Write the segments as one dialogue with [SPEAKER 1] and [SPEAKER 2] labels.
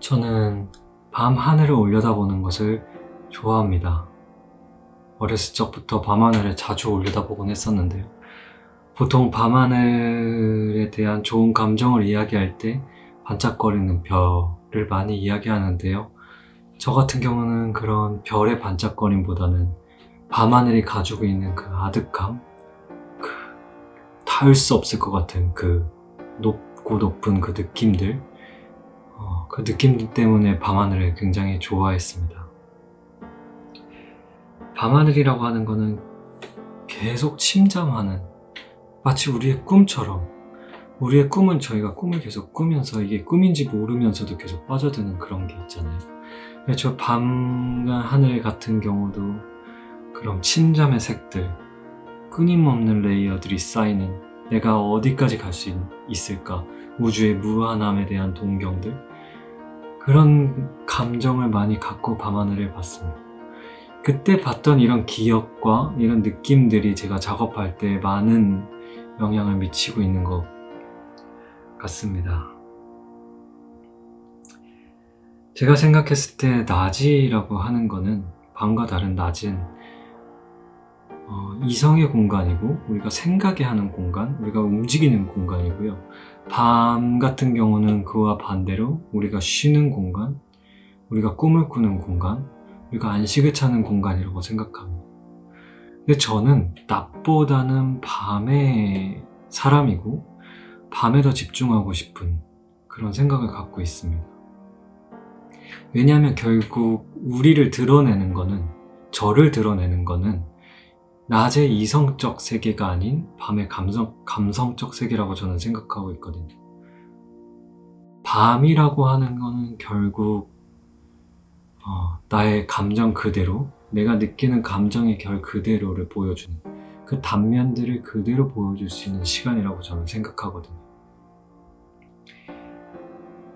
[SPEAKER 1] 저는 밤 하늘을 올려다보는 것을 좋아합니다. 어렸을 적부터 밤하늘을 자주 올려다보곤 했었는데요. 보통 밤하늘에 대한 좋은 감정을 이야기할 때 반짝거리는 별을 많이 이야기하는데요. 저 같은 경우는 그런 별의 반짝거림보다는 밤하늘이 가지고 있는 그 아득함, 그 닿을 수 없을 것 같은 그 높고 높은 그 느낌들, 그 느낌들 때문에 밤하늘을 굉장히 좋아했습니다. 밤하늘이라고 하는 거는 계속 침잠하는, 마치 우리의 꿈처럼, 우리의 꿈은 저희가 꿈을 계속 꾸면서 이게 꿈인지 모르면서도 계속 빠져드는 그런 게 있잖아요. 저 밤 하늘 같은 경우도 그런 침잠의 색들, 끊임없는 레이어들이 쌓이는, 내가 어디까지 갈 수 있을까, 우주의 무한함에 대한 동경들, 그런 감정을 많이 갖고 밤하늘을 봤습니다. 그때 봤던 이런 기억과 이런 느낌들이 제가 작업할 때 많은 영향을 미치고 있는 것 같습니다. 제가 생각했을 때 낮이라고 하는 거는, 밤과 다른 낮은 이성의 공간이고, 우리가 생각해 하는 공간, 우리가 움직이는 공간이고요. 밤 같은 경우는 그와 반대로 우리가 쉬는 공간, 우리가 꿈을 꾸는 공간, 우리가 안식을 찾는 공간이라고 생각합니다. 근데 저는 낮보다는 밤의 사람이고, 밤에 더 집중하고 싶은 그런 생각을 갖고 있습니다. 왜냐하면 결국 우리를 드러내는 거는, 저를 드러내는 거는 낮의 이성적 세계가 아닌 밤의 감성적 세계라고 저는 생각하고 있거든요. 밤이라고 하는 거는 결국 나의 감정 그대로, 내가 느끼는 감정의 결 그대로를 보여주는, 그 단면들을 그대로 보여줄 수 있는 시간이라고 저는 생각하거든요.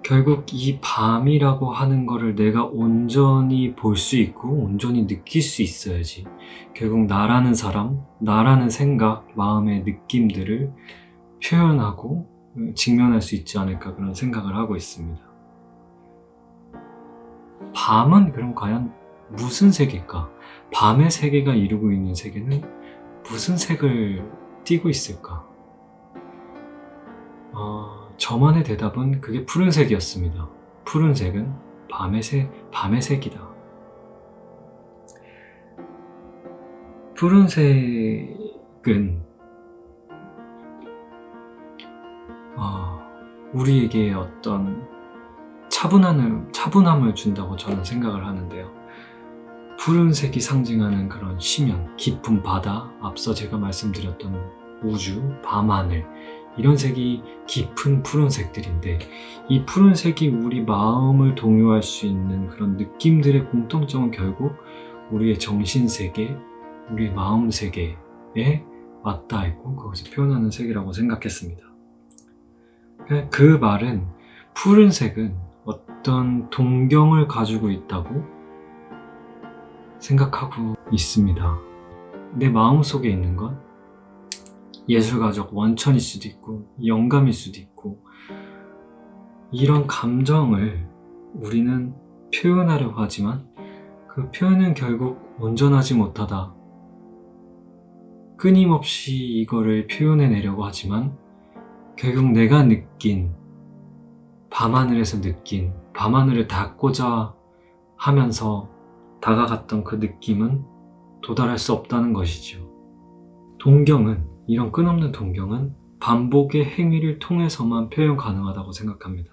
[SPEAKER 1] 결국 이 밤이라고 하는 거를 내가 온전히 볼 수 있고 온전히 느낄 수 있어야지 결국 나라는 사람, 나라는 생각, 마음의 느낌들을 표현하고 직면할 수 있지 않을까, 그런 생각을 하고 있습니다. 밤은 그럼 과연 무슨 세계일까? 밤의 세계가 이루고 있는 세계는 무슨 색을 띠고 있을까? 저만의 대답은 그게 푸른색이었습니다. 푸른색은 밤의 색이다. 푸른색은 우리에게 어떤 차분함을 준다고 저는 생각을 하는데요. 푸른색이 상징하는 그런 심연, 깊은 바다, 앞서 제가 말씀드렸던 우주, 밤하늘, 이런 색이 깊은 푸른색들인데, 이 푸른색이 우리 마음을 동요할 수 있는 그런 느낌들의 공통점은 결국 우리의 정신세계, 우리의 마음세계에 맞닿아 있고 그것을 표현하는 색이라고 생각했습니다. 그 말은, 푸른색은 어떤 동경을 가지고 있다고 생각하고 있습니다. 내 마음속에 있는 건 예술가적 원천일 수도 있고 영감일 수도 있고, 이런 감정을 우리는 표현하려고 하지만 그 표현은 결국 온전하지 못하다. 끊임없이 이거를 표현해내려고 하지만 결국 내가 느낀, 밤하늘에서 느낀, 밤하늘을 닿고자 하면서 다가갔던 그 느낌은 도달할 수 없다는 것이죠. 동경은, 이런 끝없는 동경은 반복의 행위를 통해서만 표현 가능하다고 생각합니다.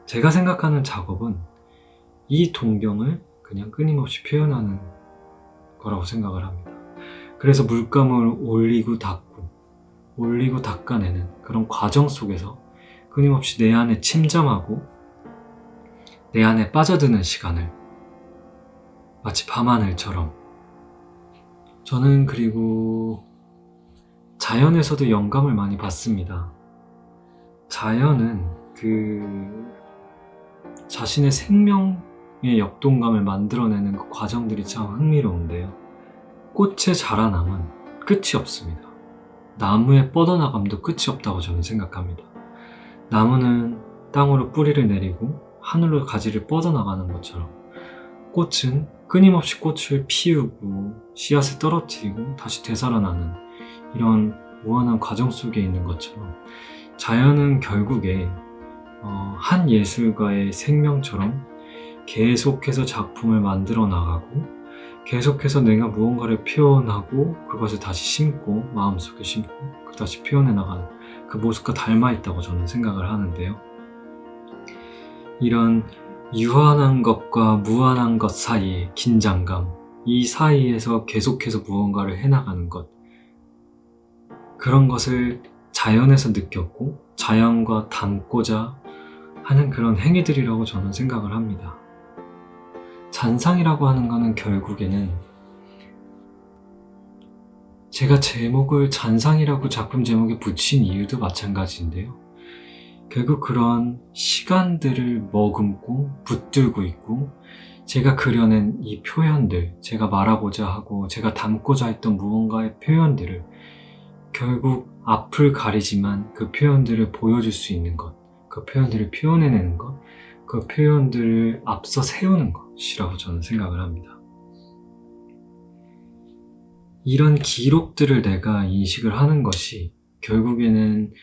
[SPEAKER 1] 제가 생각하는 작업은 이 동경을 그냥 끊임없이 표현하는 거라고 생각을 합니다. 그래서 물감을 올리고 닦아내는 그런 과정 속에서 끊임없이 내 안에 침잠하고 내 안에 빠져드는 시간을, 마치 밤하늘처럼. 저는 그리고 자연에서도 영감을 많이 받습니다. 자연은 자신의 생명의 역동감을 만들어내는 그 과정들이 참 흥미로운데요. 꽃의 자라남은 끝이 없습니다. 나무의 뻗어나감도 끝이 없다고 저는 생각합니다. 나무는 땅으로 뿌리를 내리고 하늘로 가지를 뻗어나가는 것처럼 꽃은 끊임없이 꽃을 피우고 씨앗을 떨어뜨리고 다시 되살아나는 이런 무한한 과정 속에 있는 것처럼 자연은 결국에 한 예술가의 생명처럼 계속해서 작품을 만들어 나가고 계속해서 내가 무언가를 표현하고 그것을 다시 심고 마음속에 심고 그 다시 표현해 나가는 그 모습과 닮아 있다고 저는 생각을 하는데요. 이런 유한한 것과 무한한 것 사이의 긴장감, 이 사이에서 계속해서 무언가를 해나가는 것, 그런 것을 자연에서 느꼈고 자연과 닮고자 하는 그런 행위들이라고 저는 생각을 합니다. 잔상이라고 하는 것은 결국에는 제가 제목을 잔상이라고 작품 제목에 붙인 이유도 마찬가지인데요. 결국 그런 시간들을 머금고 붙들고 있고 제가 그려낸 이 표현들, 제가 말하고자 하고 제가 담고자 했던 무언가의 표현들을 결국 앞을 가리지만 그 표현들을 보여줄 수 있는 것, 그 표현들을 표현해내는 것, 그 표현들을 앞서 세우는 것이라고 저는 생각을 합니다. 이런 기록들을 내가 인식을 하는 것이 결국에는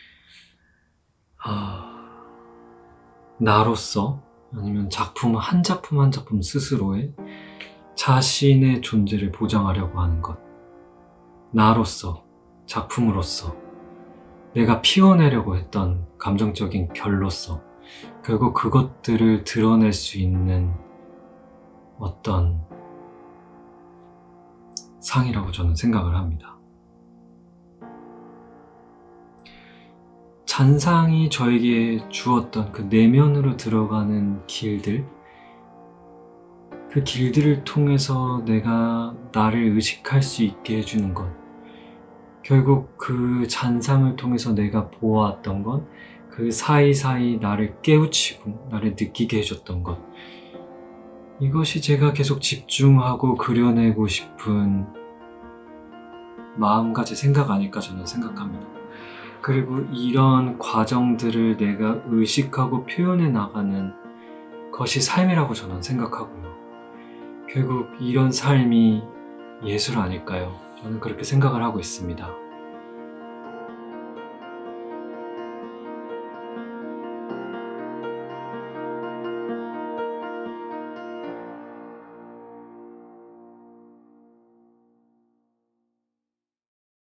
[SPEAKER 1] 나로서 아니면 작품 한 작품 한 작품 스스로의 자신의 존재를 보장하려고 하는 것, 나로서, 작품으로서 내가 피워내려고 했던 감정적인 결로서 결국 그것들을 드러낼 수 있는 어떤 상이라고 저는 생각을 합니다. 잔상이 저에게 주었던 그 내면으로 들어가는 길들, 그 길들을 통해서 내가 나를 의식할 수 있게 해주는 것, 결국 그 잔상을 통해서 내가 보아왔던 것, 그 사이사이 나를 깨우치고 나를 느끼게 해줬던 것, 이것이 제가 계속 집중하고 그려내고 싶은 마음가짐 생각 아닐까 저는 생각합니다. 그리고 이런 과정들을 내가 의식하고 표현해 나가는 것이 삶이라고 저는 생각하고요. 결국 이런 삶이 예술 아닐까요? 저는 그렇게 생각을 하고 있습니다.